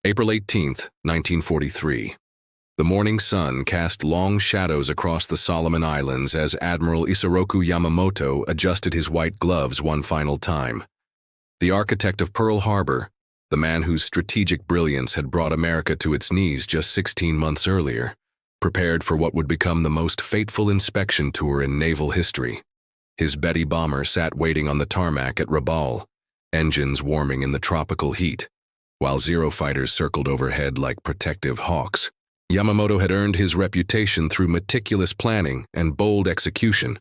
April 18, 1943. The morning sun cast long shadows across the Solomon Islands as Admiral Isoroku Yamamoto adjusted his white gloves one final time. The architect of Pearl Harbor, the man whose strategic brilliance had brought America to its knees just 16 months earlier, prepared for what would become the most fateful inspection tour in naval history. His Betty bomber sat waiting on the tarmac at Rabaul, engines warming in the tropical heat, while Zero fighters circled overhead like protective hawks. Yamamoto had earned his reputation through meticulous planning and bold execution.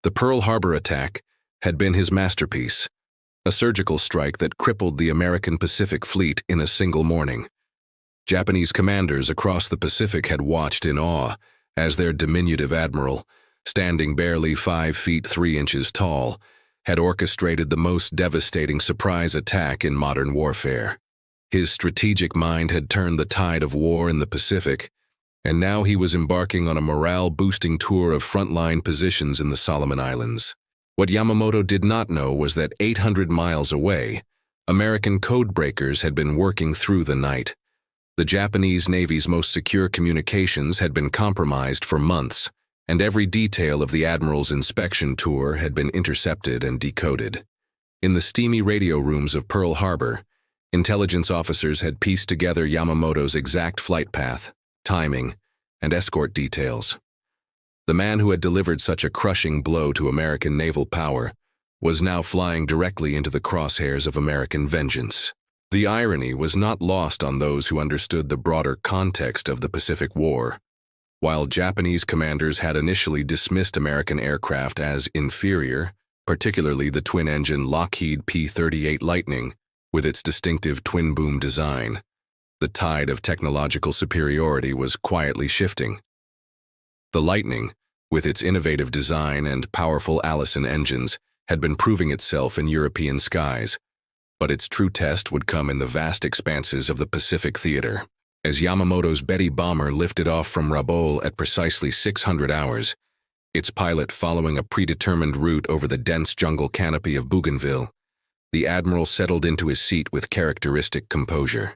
The Pearl Harbor attack had been his masterpiece, a surgical strike that crippled the American Pacific Fleet in a single morning. Japanese commanders across the Pacific had watched in awe as their diminutive admiral, standing barely 5 feet 3 inches tall, had orchestrated the most devastating surprise attack in modern warfare. His strategic mind had turned the tide of war in the Pacific, and now he was embarking on a morale-boosting tour of frontline positions in the Solomon Islands. What Yamamoto did not know was that 800 miles away, American codebreakers had been working through the night. The Japanese Navy's most secure communications had been compromised for months, and every detail of the Admiral's inspection tour had been intercepted and decoded. In the steamy radio rooms of Pearl Harbor, intelligence officers had pieced together Yamamoto's exact flight path, timing, and escort details. The man who had delivered such a crushing blow to American naval power was now flying directly into the crosshairs of American vengeance. The irony was not lost on those who understood the broader context of the Pacific War. While Japanese commanders had initially dismissed American aircraft as inferior, particularly the twin-engine Lockheed P-38 Lightning, with its distinctive twin-boom design, the tide of technological superiority was quietly shifting. The Lightning, with its innovative design and powerful Allison engines, had been proving itself in European skies, but its true test would come in the vast expanses of the Pacific theater. As Yamamoto's Betty bomber lifted off from Rabaul at precisely 600 hours, its pilot following a predetermined route over the dense jungle canopy of Bougainville, the Admiral settled into his seat with characteristic composure.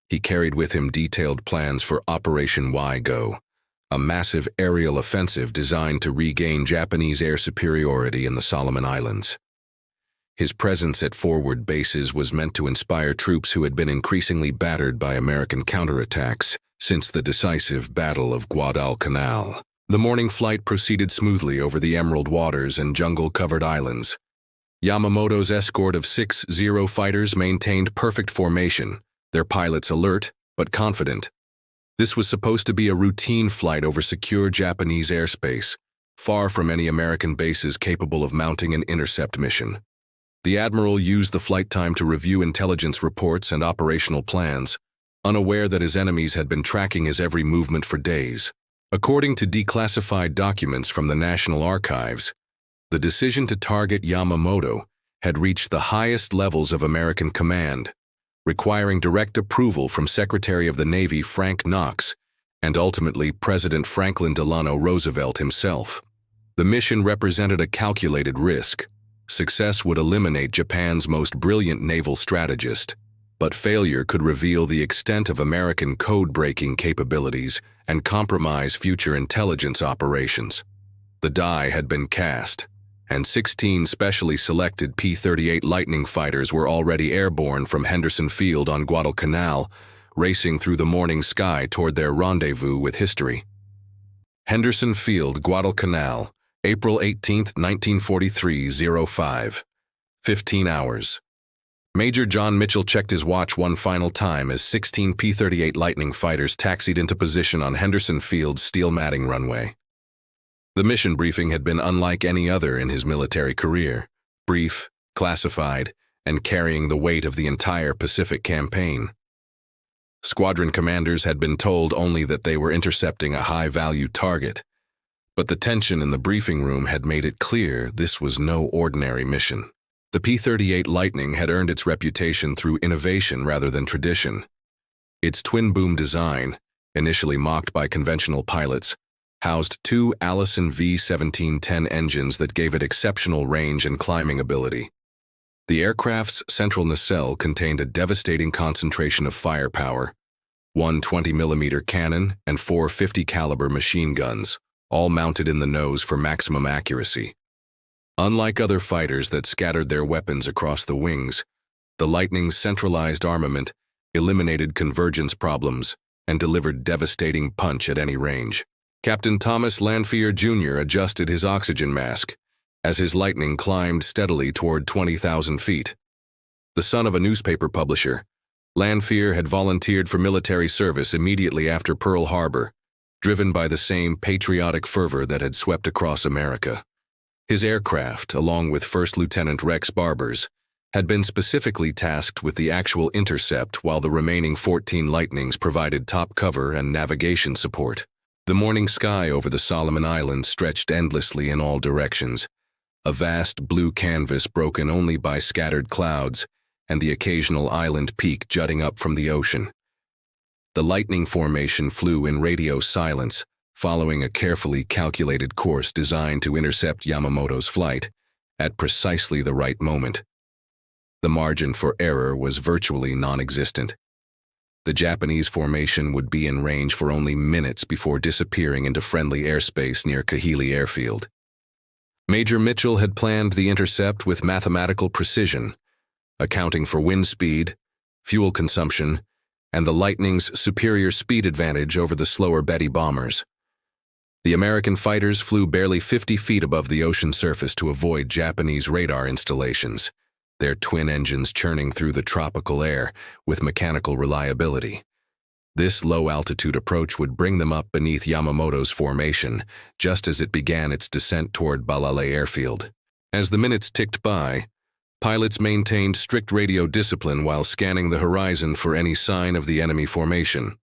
He carried with him detailed plans for Operation Y-Go, a massive aerial offensive designed to regain Japanese air superiority in the Solomon Islands. His presence at forward bases was meant to inspire troops who had been increasingly battered by American counterattacks since the decisive Battle of Guadalcanal. The morning flight proceeded smoothly over the emerald waters and jungle-covered islands. Yamamoto's escort of 6 Zero fighters maintained perfect formation, their pilots alert but confident. This was supposed to be a routine flight over secure Japanese airspace, far from any American bases capable of mounting an intercept mission. The Admiral used the flight time to review intelligence reports and operational plans, unaware that his enemies had been tracking his every movement for days. According to declassified documents from the National Archives, the decision to target Yamamoto had reached the highest levels of American command, requiring direct approval from Secretary of the Navy Frank Knox and ultimately President Franklin Delano Roosevelt himself. The mission represented a calculated risk. Success would eliminate Japan's most brilliant naval strategist, but failure could reveal the extent of American code-breaking capabilities and compromise future intelligence operations. The die had been cast, and 16 specially selected P-38 Lightning fighters were already airborne from Henderson Field on Guadalcanal, racing through the morning sky toward their rendezvous with history. Henderson Field, Guadalcanal, April 18, 1943, 05. 15 hours. Major John Mitchell checked his watch one final time as 16 P-38 Lightning fighters taxied into position on Henderson Field's steel matting runway. The mission briefing had been unlike any other in his military career, brief, classified, and carrying the weight of the entire Pacific campaign. Squadron commanders had been told only that they were intercepting a high-value target, but the tension in the briefing room had made it clear this was no ordinary mission. The P-38 Lightning had earned its reputation through innovation rather than tradition. Its twin-boom design, initially mocked by conventional pilots, housed 2 Allison V-1710 engines that gave it exceptional range and climbing ability. The aircraft's central nacelle contained a devastating concentration of firepower, one 20mm cannon and four 50-caliber machine guns, all mounted in the nose for maximum accuracy. Unlike other fighters that scattered their weapons across the wings, the Lightning's centralized armament eliminated convergence problems and delivered devastating punch at any range. Captain Thomas Lanphier Jr. adjusted his oxygen mask as his Lightning climbed steadily toward 20,000 feet. The son of a newspaper publisher, Lanphier had volunteered for military service immediately after Pearl Harbor, driven by the same patriotic fervor that had swept across America. His aircraft, along with First Lieutenant Rex Barber's, had been specifically tasked with the actual intercept while the remaining 14 Lightnings provided top cover and navigation support. The morning sky over the Solomon Islands stretched endlessly in all directions, a vast blue canvas broken only by scattered clouds and the occasional island peak jutting up from the ocean. The Lightning formation flew in radio silence, following a carefully calculated course designed to intercept Yamamoto's flight at precisely the right moment. The margin for error was virtually non-existent. The Japanese formation would be in range for only minutes before disappearing into friendly airspace near Kahili Airfield. Major Mitchell had planned the intercept with mathematical precision, accounting for wind speed, fuel consumption, and the Lightning's superior speed advantage over the slower Betty bombers. The American fighters flew barely 50 feet above the ocean surface to avoid Japanese radar installations, their twin engines churning through the tropical air with mechanical reliability. This low-altitude approach would bring them up beneath Yamamoto's formation, just as it began its descent toward Balale Airfield. As the minutes ticked by, pilots maintained strict radio discipline while scanning the horizon for any sign of the enemy formation.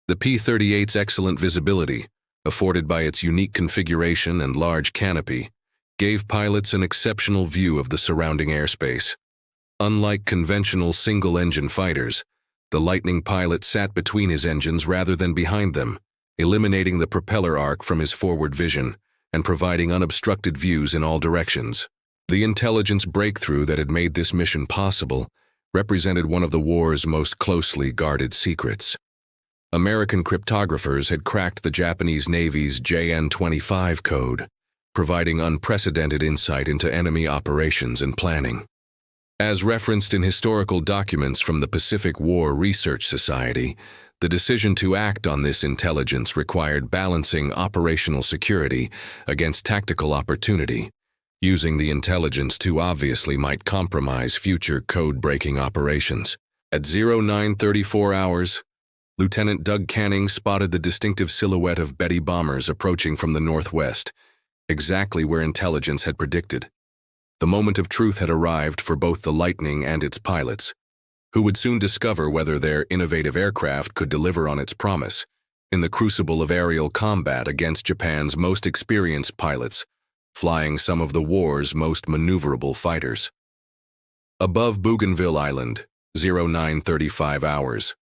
The P-38's excellent visibility, afforded by its unique configuration and large canopy, gave pilots an exceptional view of the surrounding airspace. Unlike conventional single-engine fighters, the Lightning pilot sat between his engines rather than behind them, eliminating the propeller arc from his forward vision and providing unobstructed views in all directions. The intelligence breakthrough that had made this mission possible represented one of the war's most closely guarded secrets. American cryptographers had cracked the Japanese Navy's JN-25 code, providing unprecedented insight into enemy operations and planning. As referenced in historical documents from the Pacific War Research Society, the decision to act on this intelligence required balancing operational security against tactical opportunity. Using the intelligence too obviously might compromise future code-breaking operations. At 0934 hours, Lieutenant Doug Canning spotted the distinctive silhouette of Betty bombers approaching from the northwest, exactly where intelligence had predicted. The moment of truth had arrived for both the Lightning and its pilots, who would soon discover whether their innovative aircraft could deliver on its promise in the crucible of aerial combat against Japan's most experienced pilots, flying some of the war's most maneuverable fighters. Above Bougainville Island, 0935 hours.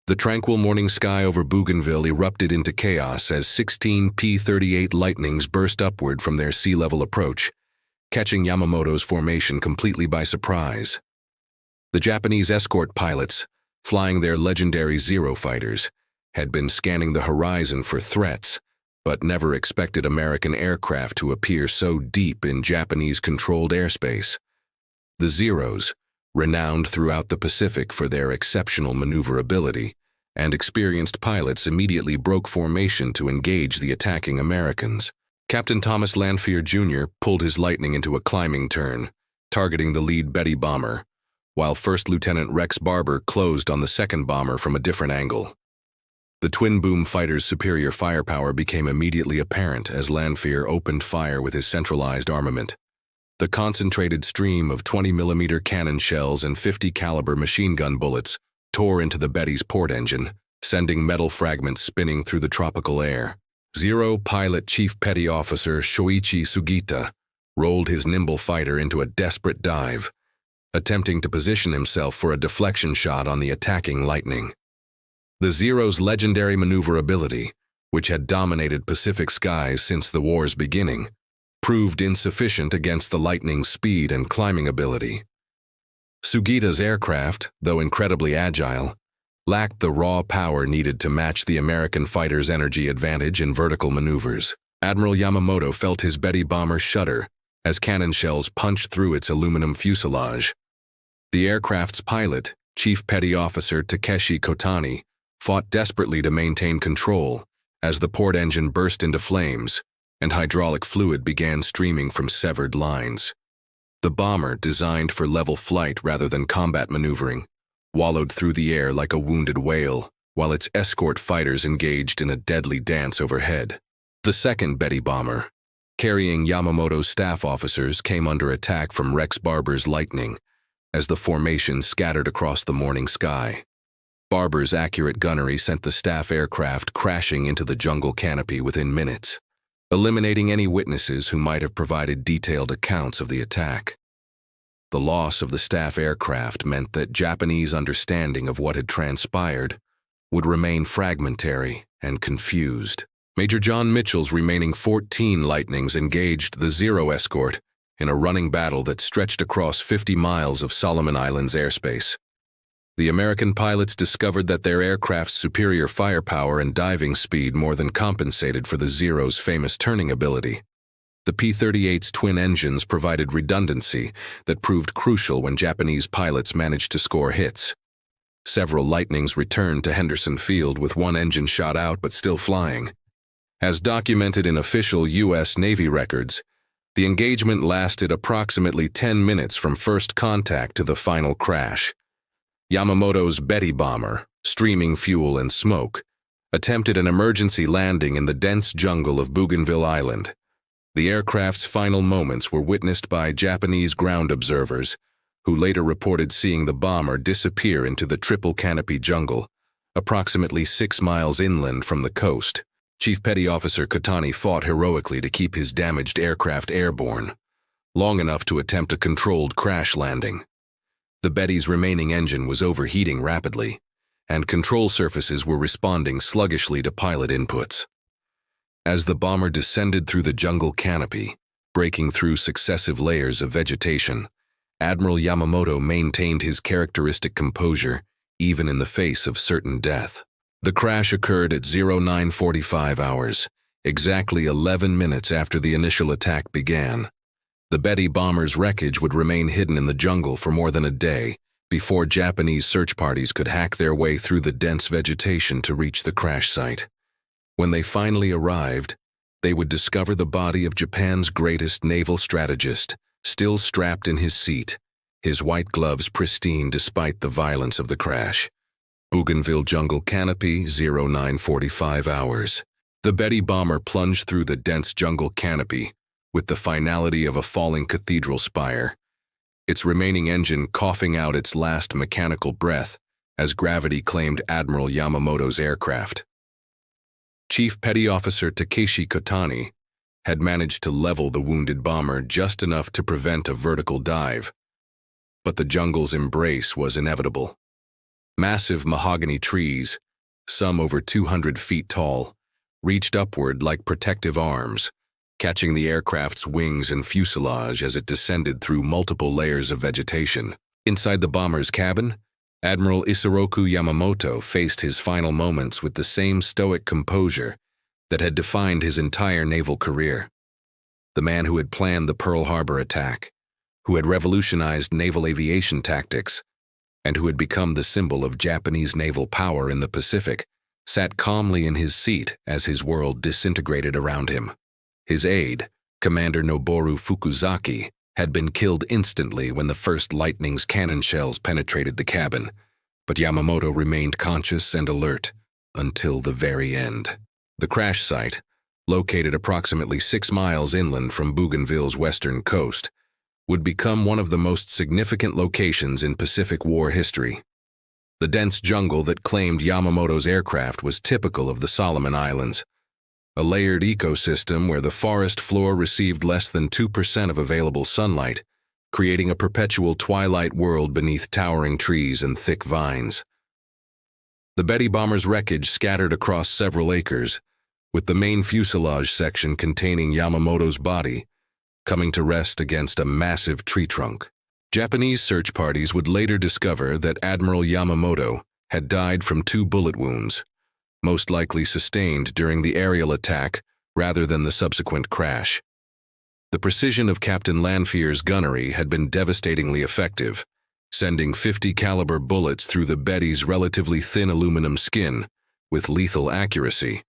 The tranquil morning sky over Bougainville erupted into chaos as 16 P-38 Lightnings burst upward from their sea-level approach, catching Yamamoto's formation completely by surprise. The Japanese escort pilots, flying their legendary Zero fighters, had been scanning the horizon for threats, but never expected American aircraft to appear so deep in Japanese-controlled airspace. The Zeros, renowned throughout the Pacific for their exceptional maneuverability, and experienced pilots immediately broke formation to engage the attacking Americans. Captain Thomas Lanphier Jr. pulled his Lightning into a climbing turn, targeting the lead Betty bomber, while First Lieutenant Rex Barber closed on the second bomber from a different angle. The twin-boom fighter's superior firepower became immediately apparent as Lanphier opened fire with his centralized armament. The concentrated stream of 20mm cannon shells and 50-caliber machine gun bullets tore into the Betty's port engine, sending metal fragments spinning through the tropical air. Zero Pilot Chief Petty Officer Shoichi Sugita rolled his nimble fighter into a desperate dive, attempting to position himself for a deflection shot on the attacking Lightning. The Zero's legendary maneuverability, which had dominated Pacific skies since the war's beginning, proved insufficient against the Lightning's speed and climbing ability. Sugita's aircraft, though incredibly agile, lacked the raw power needed to match the American fighter's energy advantage in vertical maneuvers. Admiral Yamamoto felt his Betty bomber shudder as cannon shells punched through its aluminum fuselage. The aircraft's pilot, Chief Petty Officer Takeshi Kotani, fought desperately to maintain control as the port engine burst into flames and hydraulic fluid began streaming from severed lines. The bomber, designed for level flight rather than combat maneuvering, wallowed through the air like a wounded whale, while its escort fighters engaged in a deadly dance overhead. The second Betty bomber, carrying Yamamoto's staff officers, came under attack from Rex Barber's Lightning as the formation scattered across the morning sky. Barber's accurate gunnery sent the staff aircraft crashing into the jungle canopy within minutes, eliminating any witnesses who might have provided detailed accounts of the attack. The loss of the staff aircraft meant that Japanese understanding of what had transpired would remain fragmentary and confused. Major John Mitchell's remaining 14 Lightnings engaged the Zero escort in a running battle that stretched across 50 miles of Solomon Islands airspace. The American pilots discovered that their aircraft's superior firepower and diving speed more than compensated for the Zero's famous turning ability. The P-38's twin engines provided redundancy that proved crucial when Japanese pilots managed to score hits. Several Lightnings returned to Henderson Field with one engine shot out but still flying. As documented in official U.S. Navy records, the engagement lasted approximately 10 minutes from first contact to the final crash. Yamamoto's Betty bomber, streaming fuel and smoke, attempted an emergency landing in the dense jungle of Bougainville Island. The aircraft's final moments were witnessed by Japanese ground observers, who later reported seeing the bomber disappear into the triple canopy jungle, approximately 6 miles inland from the coast. Chief Petty Officer Kotani fought heroically to keep his damaged aircraft airborne, long enough to attempt a controlled crash landing. The Betty's remaining engine was overheating rapidly, and control surfaces were responding sluggishly to pilot inputs. As the bomber descended through the jungle canopy, breaking through successive layers of vegetation, Admiral Yamamoto maintained his characteristic composure even in the face of certain death. The crash occurred at 0945 hours, exactly 11 minutes after the initial attack began. The Betty bomber's wreckage would remain hidden in the jungle for more than a day before Japanese search parties could hack their way through the dense vegetation to reach the crash site. When they finally arrived, they would discover the body of Japan's greatest naval strategist, still strapped in his seat, his white gloves pristine despite the violence of the crash. Bougainville jungle canopy, 0945 hours. The Betty bomber plunged through the dense jungle canopy with the finality of a falling cathedral spire, its remaining engine coughing out its last mechanical breath as gravity claimed Admiral Yamamoto's aircraft. Chief Petty Officer Takeshi Kotani had managed to level the wounded bomber just enough to prevent a vertical dive, but the jungle's embrace was inevitable. Massive mahogany trees, some over 200 feet tall, reached upward like protective arms, catching the aircraft's wings and fuselage as it descended through multiple layers of vegetation. Inside the bomber's cabin, Admiral Isoroku Yamamoto faced his final moments with the same stoic composure that had defined his entire naval career. The man who had planned the Pearl Harbor attack, who had revolutionized naval aviation tactics, and who had become the symbol of Japanese naval power in the Pacific, sat calmly in his seat as his world disintegrated around him. His aide, Commander Noboru Fukuzaki, had been killed instantly when the first Lightning's cannon shells penetrated the cabin, but Yamamoto remained conscious and alert until the very end. The crash site, located approximately 6 miles inland from Bougainville's western coast, would become one of the most significant locations in Pacific War history. The dense jungle that claimed Yamamoto's aircraft was typical of the Solomon Islands, a layered ecosystem where the forest floor received less than 2% of available sunlight, creating a perpetual twilight world beneath towering trees and thick vines. The Betty bomber's wreckage scattered across several acres, with the main fuselage section containing Yamamoto's body coming to rest against a massive tree trunk. Japanese search parties would later discover that Admiral Yamamoto had died from 2 bullet wounds, most likely sustained during the aerial attack rather than the subsequent crash. The precision of Captain Lanfear's gunnery had been devastatingly effective, sending .50 caliber bullets through the Betty's relatively thin aluminum skin with lethal accuracy.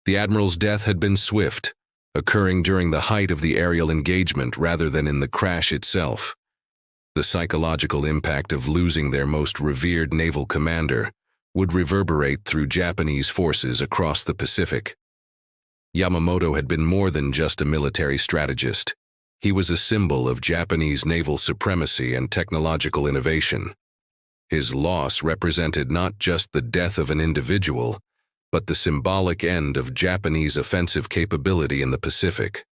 The Admiral's death had been swift, occurring during the height of the aerial engagement rather than in the crash itself. The psychological impact of losing their most revered naval commander would reverberate through Japanese forces across the Pacific. Yamamoto had been more than just a military strategist. He was a symbol of Japanese naval supremacy and technological innovation. His loss represented not just the death of an individual, but the symbolic end of Japanese offensive capability in the Pacific.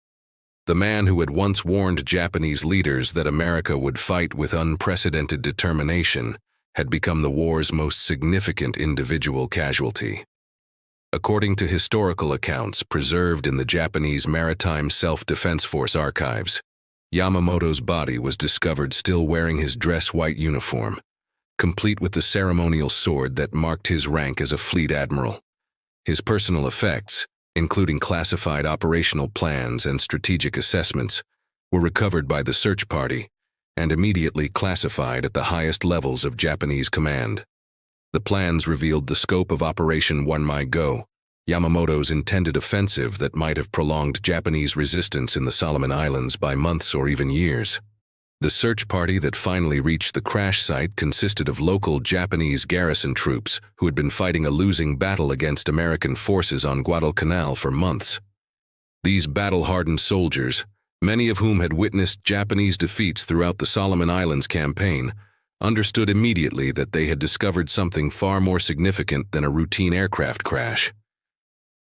The man who had once warned Japanese leaders that America would fight with unprecedented determination had become the war's most significant individual casualty. According to historical accounts preserved in the Japanese Maritime Self-Defense Force archives, Yamamoto's body was discovered still wearing his dress white uniform, complete with the ceremonial sword that marked his rank as a fleet admiral. His personal effects, including classified operational plans and strategic assessments, were recovered by the search party and immediately classified at the highest levels of Japanese command. The plans revealed the scope of Operation One My Go, Yamamoto's intended offensive that might have prolonged Japanese resistance in the Solomon Islands by months or even years. The search party that finally reached the crash site consisted of local Japanese garrison troops who had been fighting a losing battle against American forces on Guadalcanal for months. These battle-hardened soldiers, many of whom had witnessed Japanese defeats throughout the Solomon Islands campaign, understood immediately that they had discovered something far more significant than a routine aircraft crash.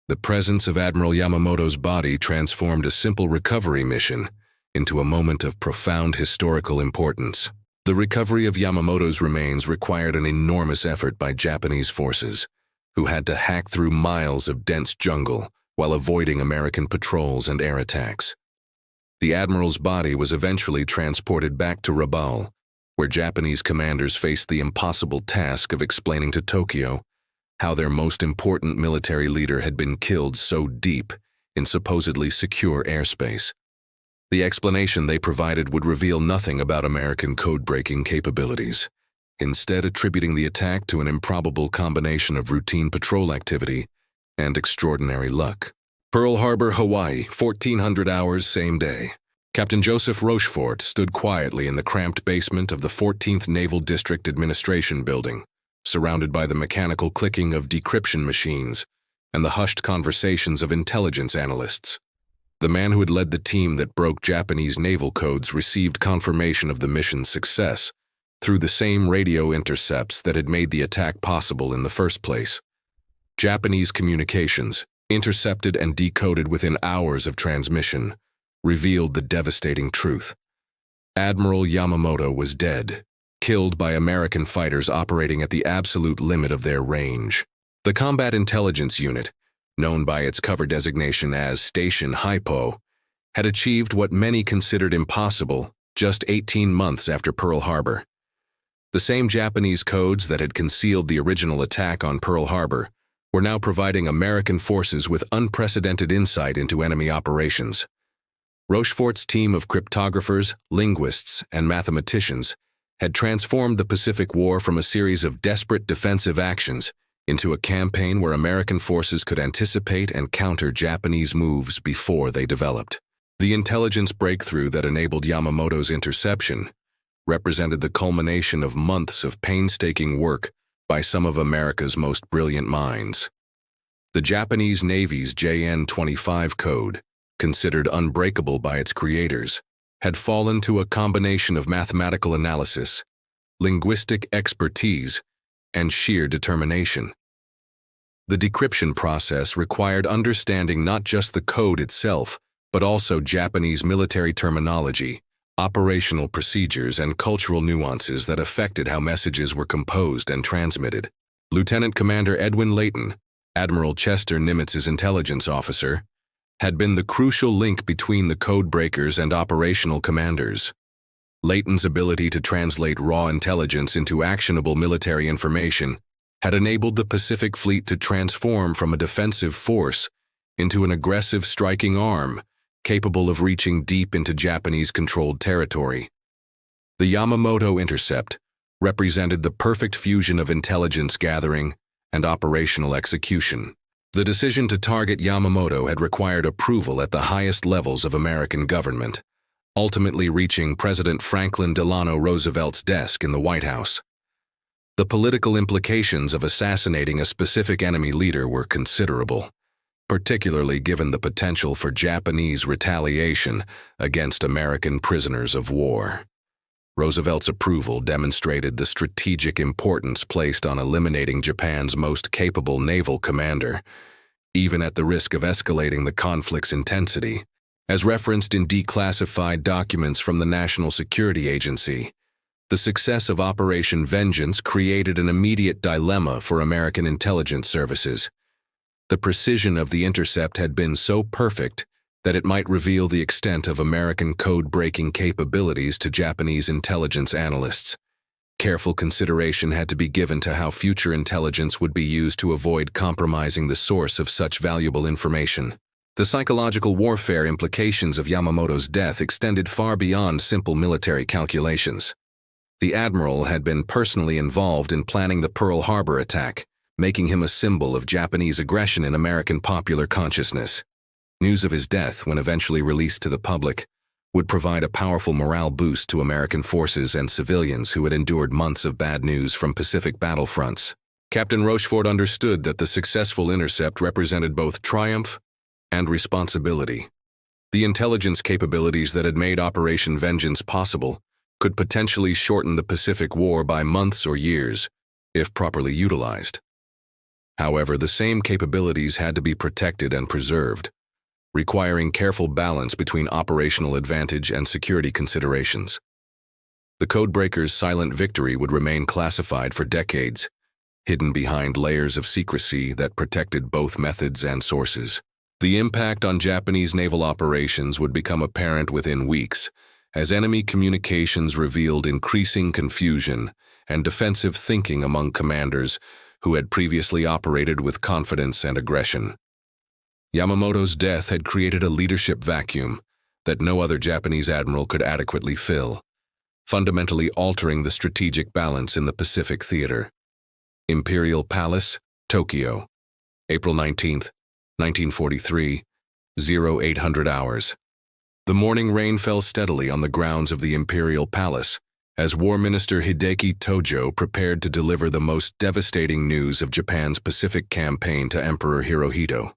The presence of Admiral Yamamoto's body transformed a simple recovery mission into a moment of profound historical importance. The recovery of Yamamoto's remains required an enormous effort by Japanese forces, who had to hack through miles of dense jungle while avoiding American patrols and air attacks. The Admiral's body was eventually transported back to Rabaul, where Japanese commanders faced the impossible task of explaining to Tokyo how their most important military leader had been killed so deep in supposedly secure airspace. The explanation they provided would reveal nothing about American code-breaking capabilities, instead attributing the attack to an improbable combination of routine patrol activity and extraordinary luck. Pearl Harbor, Hawaii, 1400 hours, same day. Captain Joseph Rochefort stood quietly in the cramped basement of the 14th Naval District Administration Building, surrounded by the mechanical clicking of decryption machines and the hushed conversations of intelligence analysts. The man who had led the team that broke Japanese naval codes received confirmation of the mission's success through the same radio intercepts that had made the attack possible in the first place. Japanese communications, intercepted and decoded within hours of transmission, revealed the devastating truth. Admiral Yamamoto was dead, killed by American fighters operating at the absolute limit of their range. The Combat Intelligence Unit, known by its cover designation as Station Hypo, had achieved what many considered impossible just 18 months after Pearl Harbor. The same Japanese codes that had concealed the original attack on Pearl Harbor were now providing American forces with unprecedented insight into enemy operations. Rochefort's team of cryptographers, linguists, and mathematicians had transformed the Pacific War from a series of desperate defensive actions into a campaign where American forces could anticipate and counter Japanese moves before they developed. The intelligence breakthrough that enabled Yamamoto's interception represented the culmination of months of painstaking work by some of America's most brilliant minds. The Japanese Navy's JN-25 code, considered unbreakable by its creators, had fallen to a combination of mathematical analysis, linguistic expertise, and sheer determination. The decryption process required understanding not just the code itself, but also Japanese military terminology, operational procedures, and cultural nuances that affected how messages were composed and transmitted. Lieutenant Commander Edwin Layton, Admiral Chester Nimitz's intelligence officer, had been the crucial link between the code breakers and operational commanders. Layton's ability to translate raw intelligence into actionable military information had enabled the Pacific Fleet to transform from a defensive force into an aggressive striking arm, capable of reaching deep into Japanese-controlled territory. The Yamamoto intercept represented the perfect fusion of intelligence gathering and operational execution. The decision to target Yamamoto had required approval at the highest levels of American government, ultimately reaching President Franklin Delano Roosevelt's desk in the White House. The political implications of assassinating a specific enemy leader were considerable, particularly given the potential for Japanese retaliation against American prisoners of war. Roosevelt's approval demonstrated the strategic importance placed on eliminating Japan's most capable naval commander, even at the risk of escalating the conflict's intensity. As referenced in declassified documents from the National Security Agency, the success of Operation Vengeance created an immediate dilemma for American intelligence services. The precision of the intercept had been so perfect that it might reveal the extent of American code-breaking capabilities to Japanese intelligence analysts. Careful consideration had to be given to how future intelligence would be used to avoid compromising the source of such valuable information. The psychological warfare implications of Yamamoto's death extended far beyond simple military calculations. The admiral had been personally involved in planning the Pearl Harbor attack, making him a symbol of Japanese aggression in American popular consciousness. News of his death, when eventually released to the public, would provide a powerful morale boost to American forces and civilians who had endured months of bad news from Pacific battlefronts. Captain Rochefort understood that the successful intercept represented both triumph and responsibility. The intelligence capabilities that had made Operation Vengeance possible could potentially shorten the Pacific War by months or years, if properly utilized. However, the same capabilities had to be protected and preserved, requiring careful balance between operational advantage and security considerations. The codebreakers' silent victory would remain classified for decades, hidden behind layers of secrecy that protected both methods and sources. The impact on Japanese naval operations would become apparent within weeks, as enemy communications revealed increasing confusion and defensive thinking among commanders who had previously operated with confidence and aggression. Yamamoto's death had created a leadership vacuum that no other Japanese admiral could adequately fill, fundamentally altering the strategic balance in the Pacific theater. Imperial Palace, Tokyo, April 19, 1943, 0800 hours. The morning rain fell steadily on the grounds of the Imperial Palace as War Minister Hideki Tojo prepared to deliver the most devastating news of Japan's Pacific campaign to Emperor Hirohito.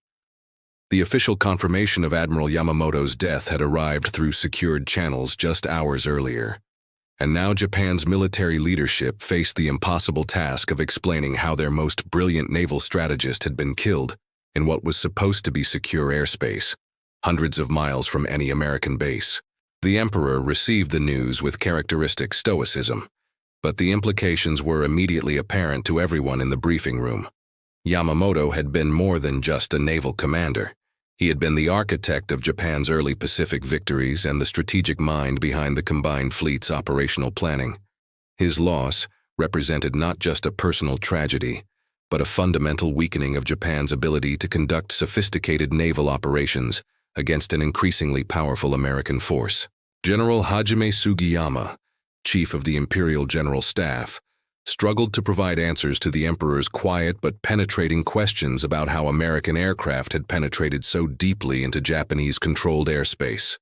The official confirmation of Admiral Yamamoto's death had arrived through secured channels just hours earlier, and now Japan's military leadership faced the impossible task of explaining how their most brilliant naval strategist had been killed in what was supposed to be secure airspace, hundreds of miles from any American base. The Emperor received the news with characteristic stoicism, but the implications were immediately apparent to everyone in the briefing room. Yamamoto had been more than just a naval commander. He had been the architect of Japan's early Pacific victories and the strategic mind behind the combined fleet's operational planning. His loss represented not just a personal tragedy, but a fundamental weakening of Japan's ability to conduct sophisticated naval operations against an increasingly powerful American force. General Hajime Sugiyama, chief of the Imperial General Staff, struggled to provide answers to the Emperor's quiet but penetrating questions about how American aircraft had penetrated so deeply into Japanese-controlled airspace.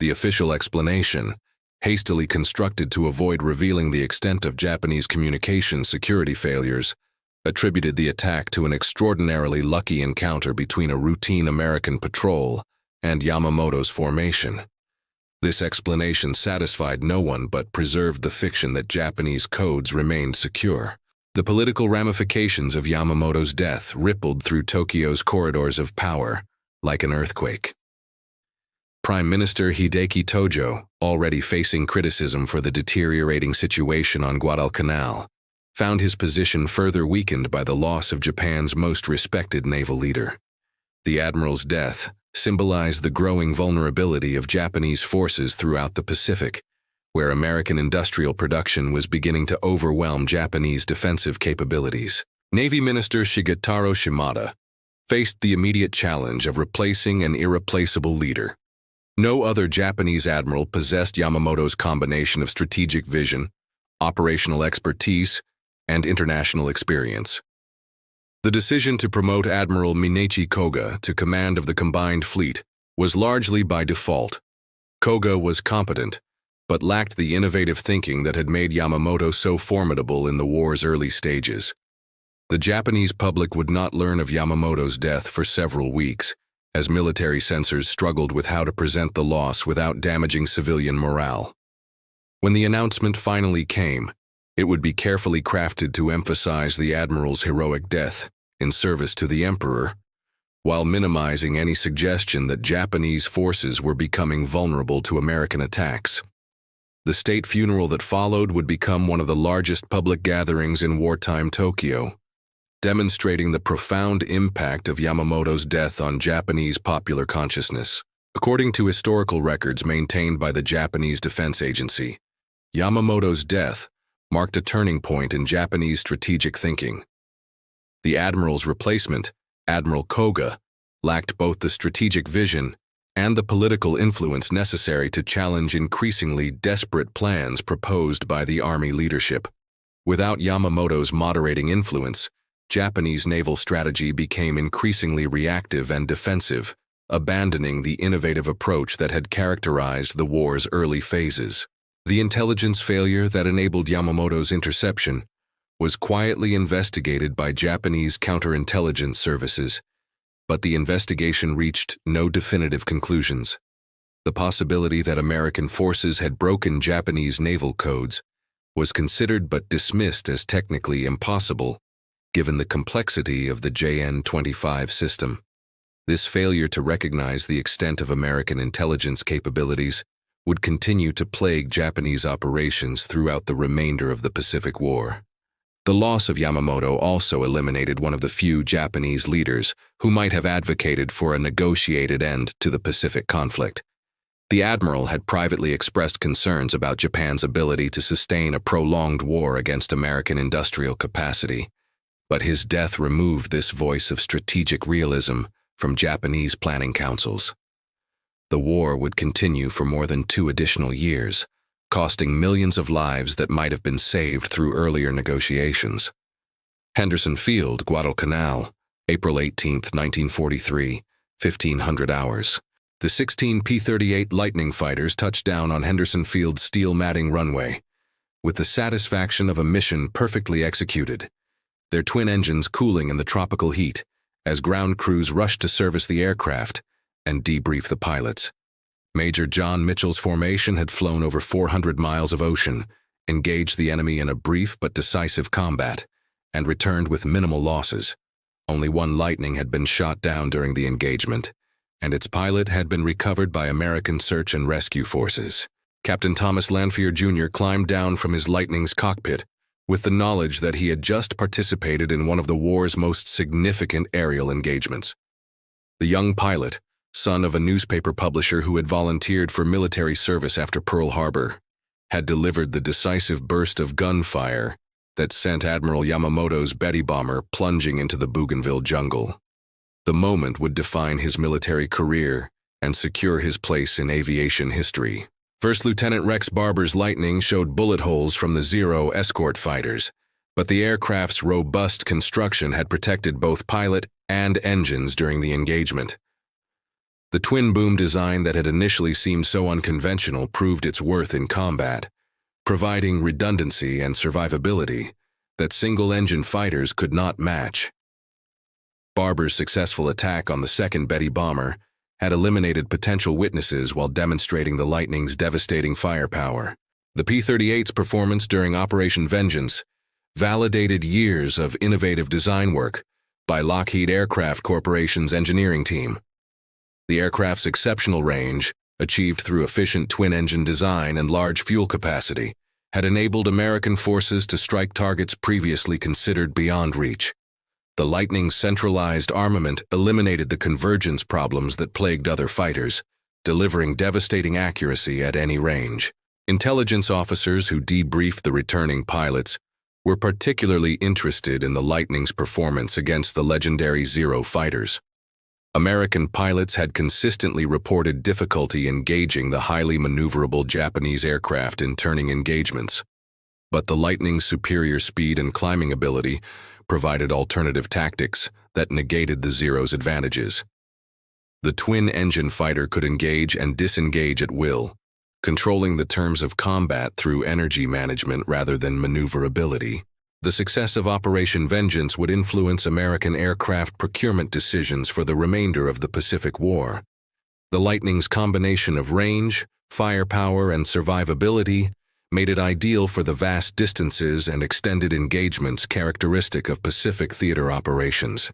The official explanation, hastily constructed to avoid revealing the extent of Japanese communication security failures, attributed the attack to an extraordinarily lucky encounter between a routine American patrol and Yamamoto's formation. This explanation satisfied no one but preserved the fiction that Japanese codes remained secure. The political ramifications of Yamamoto's death rippled through Tokyo's corridors of power like an earthquake. Prime Minister Hideki Tojo, already facing criticism for the deteriorating situation on Guadalcanal, found his position further weakened by the loss of Japan's most respected naval leader. The admiral's death, symbolized the growing vulnerability of Japanese forces throughout the Pacific, where American industrial production was beginning to overwhelm Japanese defensive capabilities. Navy Minister Shigetaro Shimada faced the immediate challenge of replacing an irreplaceable leader. No other Japanese admiral possessed Yamamoto's combination of strategic vision, operational expertise, and international experience. The decision to promote Admiral Minechi Koga to command of the combined fleet was largely by default. Koga was competent, but lacked the innovative thinking that had made Yamamoto so formidable in the war's early stages. The Japanese public would not learn of Yamamoto's death for several weeks, as military censors struggled with how to present the loss without damaging civilian morale. When the announcement finally came, it would be carefully crafted to emphasize the admiral's heroic death in service to the emperor, while minimizing any suggestion that Japanese forces were becoming vulnerable to American attacks. The state funeral that followed would become one of the largest public gatherings in wartime Tokyo, demonstrating the profound impact of Yamamoto's death on Japanese popular consciousness. According to historical records maintained by the Japanese Defense Agency, Yamamoto's death marked a turning point in Japanese strategic thinking. The admiral's replacement, Admiral Koga, lacked both the strategic vision and the political influence necessary to challenge increasingly desperate plans proposed by the army leadership. Without Yamamoto's moderating influence, Japanese naval strategy became increasingly reactive and defensive, abandoning the innovative approach that had characterized the war's early phases. The intelligence failure that enabled Yamamoto's interception was quietly investigated by Japanese counterintelligence services, but the investigation reached no definitive conclusions. The possibility that American forces had broken Japanese naval codes was considered but dismissed as technically impossible, given the complexity of the JN-25 system. This failure to recognize the extent of American intelligence capabilities would continue to plague Japanese operations throughout the remainder of the Pacific War. The loss of Yamamoto also eliminated one of the few Japanese leaders who might have advocated for a negotiated end to the Pacific conflict. The admiral had privately expressed concerns about Japan's ability to sustain a prolonged war against American industrial capacity, but his death removed this voice of strategic realism from Japanese planning councils. The war would continue for more than 2 additional years, costing millions of lives that might have been saved through earlier negotiations. Henderson Field, Guadalcanal, April 18, 1943, 1500 hours. The 16 P-38 Lightning fighters touched down on Henderson Field's steel matting runway, with the satisfaction of a mission perfectly executed, their twin engines cooling in the tropical heat as ground crews rushed to service the aircraft and debrief the pilots. Major John Mitchell's formation had flown over 400 miles of ocean, engaged the enemy in a brief but decisive combat, and returned with minimal losses. Only one Lightning had been shot down during the engagement, and its pilot had been recovered by American search and rescue forces. Captain Thomas Lanphier Jr. climbed down from his Lightning's cockpit with the knowledge that he had just participated in one of the war's most significant aerial engagements. The young pilot, son of a newspaper publisher who had volunteered for military service after Pearl Harbor, had delivered the decisive burst of gunfire that sent Admiral Yamamoto's Betty bomber plunging into the Bougainville jungle. The moment would define his military career and secure his place in aviation history. First Lieutenant Rex Barber's Lightning showed bullet holes from the Zero escort fighters, but the aircraft's robust construction had protected both pilot and engines during the engagement. The twin-boom design that had initially seemed so unconventional proved its worth in combat, providing redundancy and survivability that single-engine fighters could not match. Barber's successful attack on the second Betty bomber had eliminated potential witnesses while demonstrating the Lightning's devastating firepower. The P-38's performance during Operation Vengeance validated years of innovative design work by Lockheed Aircraft Corporation's engineering team. The aircraft's exceptional range, achieved through efficient twin-engine design and large fuel capacity, had enabled American forces to strike targets previously considered beyond reach. The Lightning's centralized armament eliminated the convergence problems that plagued other fighters, delivering devastating accuracy at any range. Intelligence officers who debriefed the returning pilots were particularly interested in the Lightning's performance against the legendary Zero fighters. American pilots had consistently reported difficulty engaging the highly maneuverable Japanese aircraft in turning engagements, but the Lightning's superior speed and climbing ability provided alternative tactics that negated the Zero's advantages. The twin-engine fighter could engage and disengage at will, controlling the terms of combat through energy management rather than maneuverability. The success of Operation Vengeance would influence American aircraft procurement decisions for the remainder of the Pacific War. The Lightning's combination of range, firepower, and survivability made it ideal for the vast distances and extended engagements characteristic of Pacific theater operations.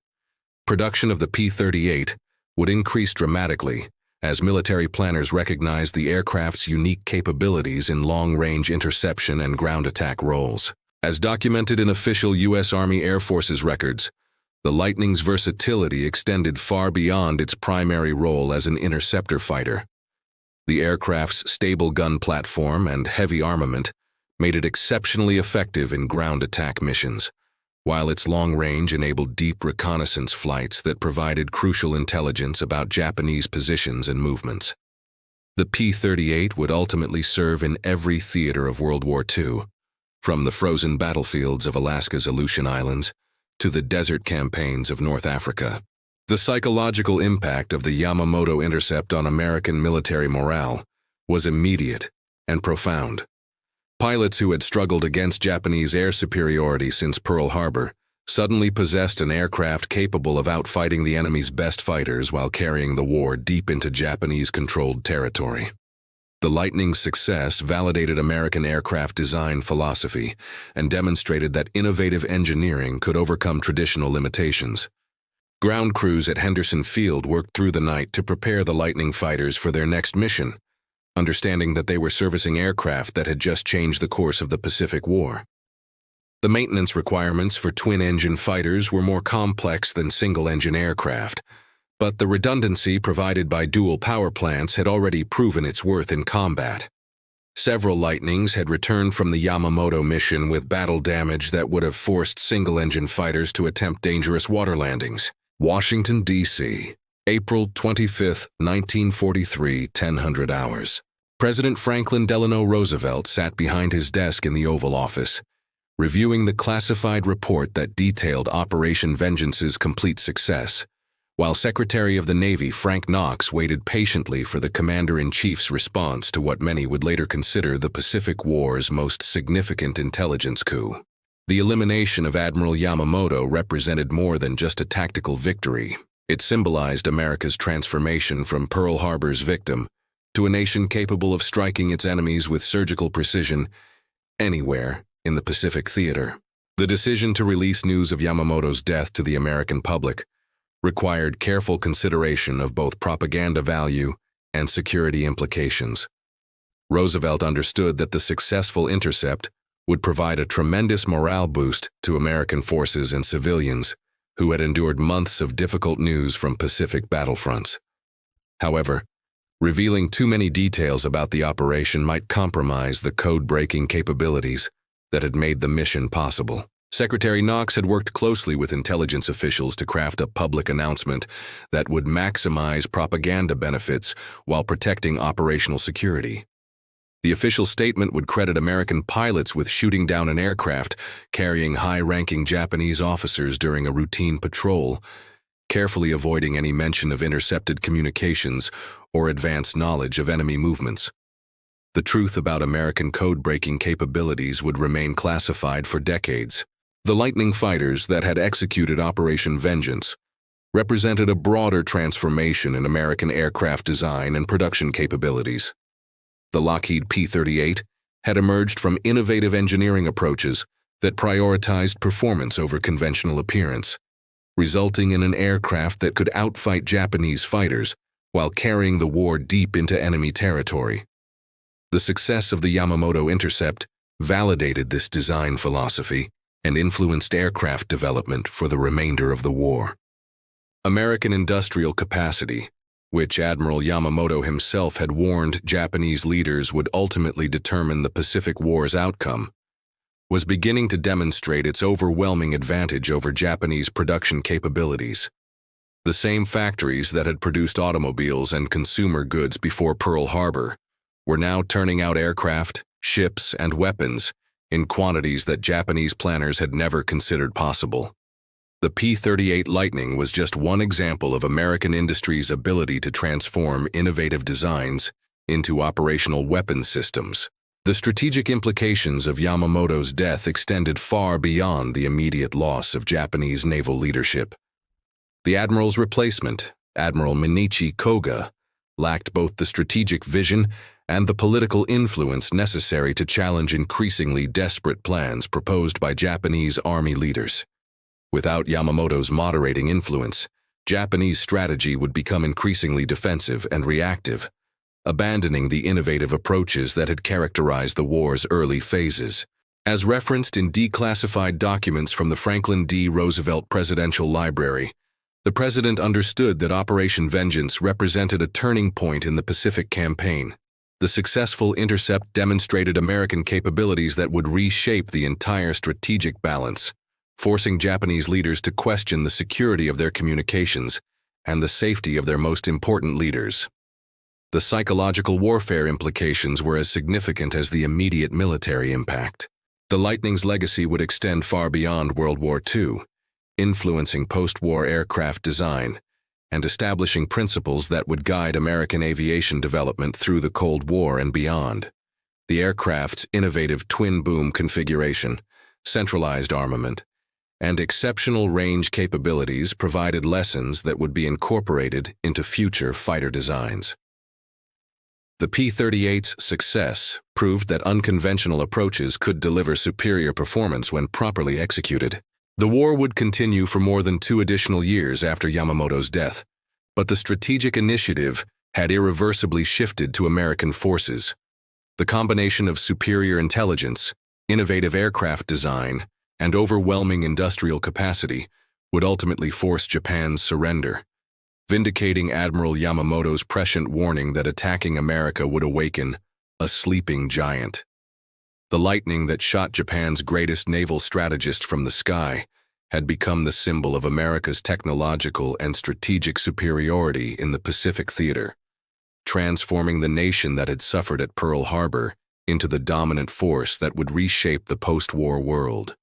Production of the P-38 would increase dramatically as military planners recognized the aircraft's unique capabilities in long-range interception and ground attack roles. As documented in official U.S. Army Air Forces records, the Lightning's versatility extended far beyond its primary role as an interceptor fighter. The aircraft's stable gun platform and heavy armament made it exceptionally effective in ground attack missions, while its long range enabled deep reconnaissance flights that provided crucial intelligence about Japanese positions and movements. The P-38 would ultimately serve in every theater of World War II, from the frozen battlefields of Alaska's Aleutian Islands to the desert campaigns of North Africa. The psychological impact of the Yamamoto intercept on American military morale was immediate and profound. Pilots who had struggled against Japanese air superiority since Pearl Harbor suddenly possessed an aircraft capable of outfighting the enemy's best fighters while carrying the war deep into Japanese-controlled territory. The Lightning's success validated American aircraft design philosophy and demonstrated that innovative engineering could overcome traditional limitations. Ground crews at Henderson Field worked through the night to prepare the Lightning fighters for their next mission, understanding that they were servicing aircraft that had just changed the course of the Pacific War. The maintenance requirements for twin-engine fighters were more complex than single-engine aircraft, but the redundancy provided by dual power plants had already proven its worth in combat. Several Lightnings had returned from the Yamamoto mission with battle damage that would have forced single-engine fighters to attempt dangerous water landings. Washington, D.C., April 25, 1943, 1000 hours. President Franklin Delano Roosevelt sat behind his desk in the Oval Office, reviewing the classified report that detailed Operation Vengeance's complete success, while Secretary of the Navy Frank Knox waited patiently for the Commander-in-Chief's response to what many would later consider the Pacific War's most significant intelligence coup. The elimination of Admiral Yamamoto represented more than just a tactical victory. It symbolized America's transformation from Pearl Harbor's victim to a nation capable of striking its enemies with surgical precision anywhere in the Pacific theater. The decision to release news of Yamamoto's death to the American public required careful consideration of both propaganda value and security implications. Roosevelt understood that the successful intercept would provide a tremendous morale boost to American forces and civilians who had endured months of difficult news from Pacific battlefronts. However, revealing too many details about the operation might compromise the code-breaking capabilities that had made the mission possible. Secretary Knox had worked closely with intelligence officials to craft a public announcement that would maximize propaganda benefits while protecting operational security. The official statement would credit American pilots with shooting down an aircraft carrying high-ranking Japanese officers during a routine patrol, carefully avoiding any mention of intercepted communications or advanced knowledge of enemy movements. The truth about American code-breaking capabilities would remain classified for decades. The Lightning fighters that had executed Operation Vengeance represented a broader transformation in American aircraft design and production capabilities. The Lockheed P-38 had emerged from innovative engineering approaches that prioritized performance over conventional appearance, resulting in an aircraft that could outfight Japanese fighters while carrying the war deep into enemy territory. The success of the Yamamoto intercept validated this design philosophy and influenced aircraft development for the remainder of the war. American industrial capacity, which Admiral Yamamoto himself had warned Japanese leaders would ultimately determine the Pacific War's outcome, was beginning to demonstrate its overwhelming advantage over Japanese production capabilities. The same factories that had produced automobiles and consumer goods before Pearl Harbor were now turning out aircraft, ships, and weapons in quantities that Japanese planners had never considered possible. The P-38 Lightning was just one example of American industry's ability to transform innovative designs into operational weapons systems. The strategic implications of Yamamoto's death extended far beyond the immediate loss of Japanese naval leadership. The admiral's replacement, Admiral Minichi Koga, lacked both the strategic vision and the political influence necessary to challenge increasingly desperate plans proposed by Japanese army leaders. Without Yamamoto's moderating influence, Japanese strategy would become increasingly defensive and reactive, abandoning the innovative approaches that had characterized the war's early phases. As referenced in declassified documents from the Franklin D. Roosevelt Presidential Library, the president understood that Operation Vengeance represented a turning point in the Pacific Campaign. The successful intercept demonstrated American capabilities that would reshape the entire strategic balance, forcing Japanese leaders to question the security of their communications and the safety of their most important leaders. The psychological warfare implications were as significant as the immediate military impact. The Lightning's legacy would extend far beyond World War II, influencing post-war aircraft design and establishing principles that would guide American aviation development through the Cold War and beyond. The aircraft's innovative twin-boom configuration, centralized armament, and exceptional range capabilities provided lessons that would be incorporated into future fighter designs. The P-38's success proved that unconventional approaches could deliver superior performance when properly executed. The war would continue for more than 2 additional years after Yamamoto's death, but the strategic initiative had irreversibly shifted to American forces. The combination of superior intelligence, innovative aircraft design, and overwhelming industrial capacity would ultimately force Japan's surrender, vindicating Admiral Yamamoto's prescient warning that attacking America would awaken a sleeping giant. The lightning that shot Japan's greatest naval strategist from the sky had become the symbol of America's technological and strategic superiority in the Pacific theater, transforming the nation that had suffered at Pearl Harbor into the dominant force that would reshape the post-war world.